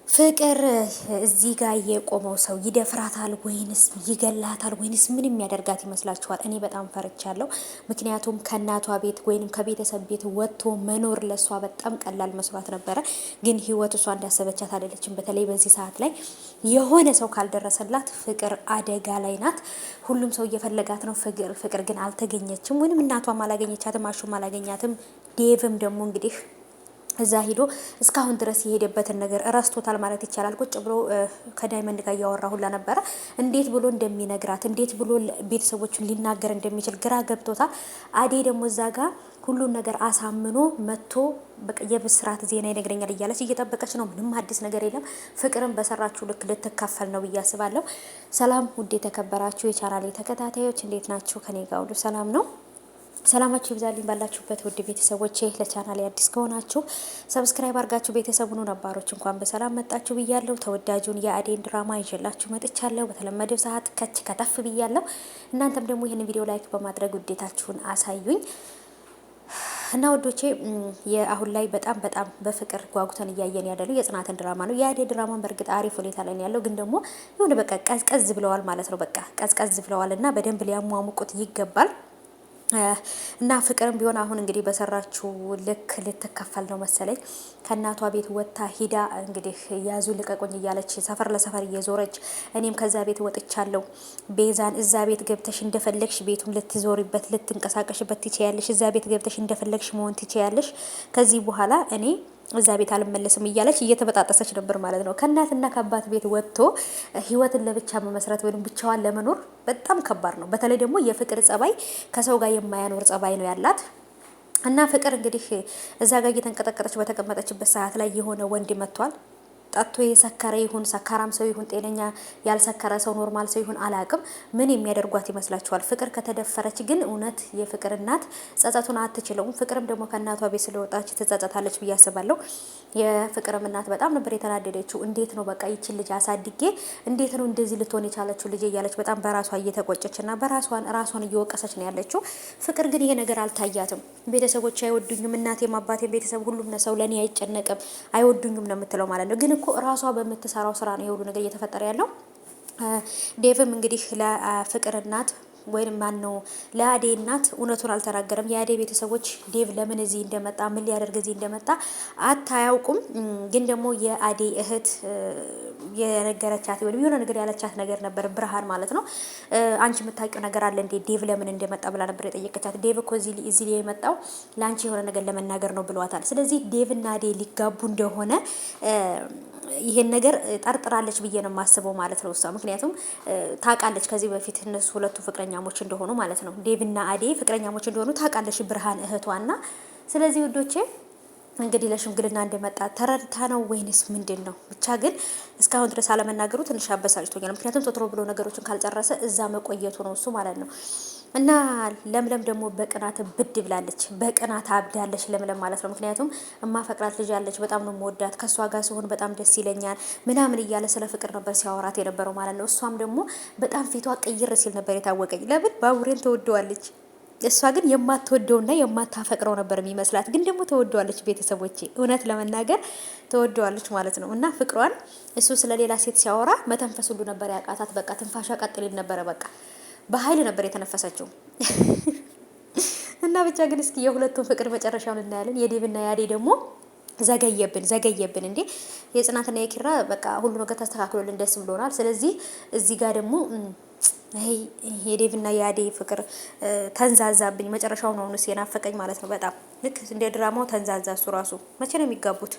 ፍቅር እዚህ ጋር የቆመው ሰው ይደፍራታል ወይንስ ይገላታል ወይንስ ምን የሚያደርጋት ይመስላችኋል? እኔ በጣም ፈርቻለሁ። ምክንያቱም ከእናቷ ቤት ወይንም ከቤተሰብ ቤት ወጥቶ መኖር ለሷ በጣም ቀላል መስሏት ነበረ። ግን ህይወት እሷ እንዳሰበቻት አይደለችም። በተለይ በዚህ ሰዓት ላይ የሆነ ሰው ካልደረሰላት ፍቅር አደጋ ላይ ናት። ሁሉም ሰው እየፈለጋት ነው። ፍቅር ግን አልተገኘችም፣ ወይንም እናቷም አላገኘቻትም፣ አሹም አላገኛትም። ዴቭም ደግሞ እንግዲህ እዛ ሂዶ እስካሁን ድረስ የሄደበትን ነገር እረስቶታል ማለት ይቻላል። ቁጭ ብሎ ከዳይመንድ ጋር እያወራ ሁላ ነበረ። እንዴት ብሎ እንደሚነግራት እንዴት ብሎ ቤተሰቦቹን ሊናገር እንደሚችል ግራ ገብቶታል። አዴ ደግሞ እዛ ጋር ሁሉን ነገር አሳምኖ መጥቶ በቃ የብስራት ዜና ይነግረኛል እያለች እየጠበቀች ነው። ምንም አዲስ ነገር የለም። ፍቅርን በሰራችሁ ልክ ልትካፈል ነው ብዬ አስባለሁ። ሰላም ውድ የተከበራችሁ የቻናሌ ተከታታዮች እንዴት ናችሁ? ከኔ ጋር ሁሉ ሰላም ነው። ሰላማችሁ ይብዛልኝ ባላችሁበት ውድ ቤተሰቦቼ። ለቻናል አዲስ ከሆናችሁ ሰብስክራይብ አድርጋችሁ ቤተሰቡን ነባሮች እንኳን በሰላም መጣችሁ ብያለሁ። ተወዳጁን የአዴን ድራማ ይዤላችሁ መጥቻለሁ። በተለመደው ሰዓት ከች ከተፍ ብያለሁ። እናንተም ደግሞ ይህን ቪዲዮ ላይክ በማድረግ ውዴታችሁን አሳዩኝ እና ወዶቼ የአሁን ላይ በጣም በፍቅር ጓጉተን እያየን ያለው የጽናትን ድራማ ነው። የአዴ ድራማን በእርግጥ አሪፍ ሁኔታ ላይ ያለው ግን ደግሞ የሆነ በቃ ቀዝቀዝ ብለዋል ማለት ነው። በቃ ቀዝቀዝ ብለዋል እና በደንብ ሊያሟሙቁት ይገባል። እና ፍቅርም ቢሆን አሁን እንግዲህ በሰራችው ልክ ልትከፈል ነው መሰለኝ። ከእናቷ ቤት ወጥታ ሂዳ እንግዲህ ያዙ ልቀቁኝ እያለች ሰፈር ለሰፈር እየዞረች እኔም ከዛ ቤት ወጥቻለሁ፣ ቤዛን እዛ ቤት ገብተሽ እንደፈለግሽ ቤቱን ልትዞሪበት ልትንቀሳቀሽበት ትችያለሽ፣ እዛ ቤት ገብተሽ እንደፈለግሽ መሆን ትችያለሽ፣ ከዚህ በኋላ እኔ እዛ ቤት አልመለስም እያለች እየተበጣጠሰች ነበር ማለት ነው። ከእናትና ከአባት ቤት ወጥቶ ህይወትን ለብቻ መመስረት ወይም ብቻዋን ለመኖር በጣም ከባድ ነው። በተለይ ደግሞ የፍቅር ጸባይ ከሰው ጋር የማያኖር ጸባይ ነው ያላት እና ፍቅር እንግዲህ እዛ ጋር እየተንቀጠቀጠች በተቀመጠችበት ሰዓት ላይ የሆነ ወንድ መጥቷል። ጠጥቶ የሰከረ ይሁን ሰካራም ሰው ይሁን ጤነኛ ያልሰከረ ሰው ኖርማል ሰው ይሁን አላቅም፣ ምን የሚያደርጓት ይመስላችኋል? ፍቅር ከተደፈረች ግን እውነት የፍቅር እናት ጸጸቱን አትችለውም። ፍቅርም ደግሞ ከእናቷ ቤት ስለወጣች ትጸጸታለች ብዬ አስባለሁ። የፍቅርም እናት በጣም ነበር የተናደደችው። እንዴት ነው በቃ ይችን ልጅ አሳድጌ እንዴት ነው እንደዚህ ልትሆን የቻለችው ልጅ እያለች በጣም በራሷ እየተቆጨች እና ራሷን እየወቀሰች ነው ያለችው። ፍቅር ግን ይሄ ነገር አልታያትም። ቤተሰቦች አይወዱኝም፣ እናቴም አባቴም ቤተሰብ ሁሉም ሰው ለእኔ አይጨነቅም አይወዱኝም ነው የምትለው ማለት ነው። ግን እኮ ራሷ በምትሰራው ስራ ነው የሁሉ ነገር እየተፈጠረ ያለው። ዴቭም እንግዲህ ለፍቅር እናት ወይም ማን ነው ለአዴ እናት እውነቱን አልተናገረም። የአዴ ቤተሰቦች ዴቭ ለምን እዚህ እንደመጣ ምን ሊያደርግ እዚህ እንደመጣ አታያውቁም። ግን ደግሞ የአዴ እህት የነገረቻት ወይም የሆነ ነገር ያለቻት ነገር ነበር፣ ብርሃን ማለት ነው። አንቺ የምታውቂው ነገር አለ እንዴ ዴቭ ለምን እንደመጣ ብላ ነበር የጠየቀቻት። ዴቭ እኮ እዚህ የመጣው ለአንቺ የሆነ ነገር ለመናገር ነው ብሏታል። ስለዚህ ዴቭና አዴ ሊጋቡ እንደሆነ ይሄን ነገር ጠርጥራለች ብዬ ነው የማስበው ማለት ነው እሷ። ምክንያቱም ታውቃለች ከዚህ በፊት እነሱ ሁለቱ ፍቅረኛሞች እንደሆኑ ማለት ነው። ዴቭና አዴ ፍቅረኛሞች እንደሆኑ ታውቃለች ብርሃን እህቷና። ስለዚህ ውዶቼ እንግዲህ ለሽምግልና እንደመጣ ተረድታ ነው ወይንስ ምንድን ነው? ብቻ ግን እስካሁን ድረስ አለመናገሩ ትንሽ አበሳጭቶኛል። ምክንያቱም ቶሎ ብሎ ነገሮችን ካልጨረሰ እዛ መቆየቱ ነው እሱ ማለት ነው። እና ለምለም ደግሞ በቅናት ብድ ብላለች፣ በቅናት አብዳለች ለምለም ማለት ነው። ምክንያቱም እማፈቅራት ልጅ አለች፣ በጣም ነው የምወዳት፣ ከእሷ ጋር ሲሆን በጣም ደስ ይለኛል ምናምን እያለ ስለ ፍቅር ነበር ሲያወራት የነበረው ማለት ነው። እሷም ደግሞ በጣም ፊቷ ቅይር ሲል ነበር የታወቀኝ። ለምን ባቡሬን ተወደዋለች። እሷ ግን የማትወደውና የማታፈቅረው ነበር የሚመስላት፣ ግን ደግሞ ተወደዋለች። ቤተሰቦቼ እውነት ለመናገር ተወደዋለች ማለት ነው። እና ፍቅሯን እሱ ስለሌላ ሴት ሲያወራ መተንፈስ ሁሉ ነበር ያቃታት። በቃ ትንፋሻ ቀጥል ነበረ። በቃ በኃይል ነበር የተነፈሰችው። እና ብቻ ግን እስኪ የሁለቱን ፍቅር መጨረሻውን እናያለን። የዴቭና የአዴ ደግሞ ዘገየብን እንዴ! የጽናትና የኪራ በቃ ሁሉ ነገር ተስተካክሎልን ደስ ብሎናል። ስለዚህ እዚህ ጋር ደግሞ የዴቭና የአዴ ፍቅር ተንዛዛብኝ። መጨረሻው ነው የናፈቀኝ ማለት ነው። በጣም ልክ እንደ ድራማው ተንዛዛ። እሱ ራሱ መቼ ነው የሚጋቡት?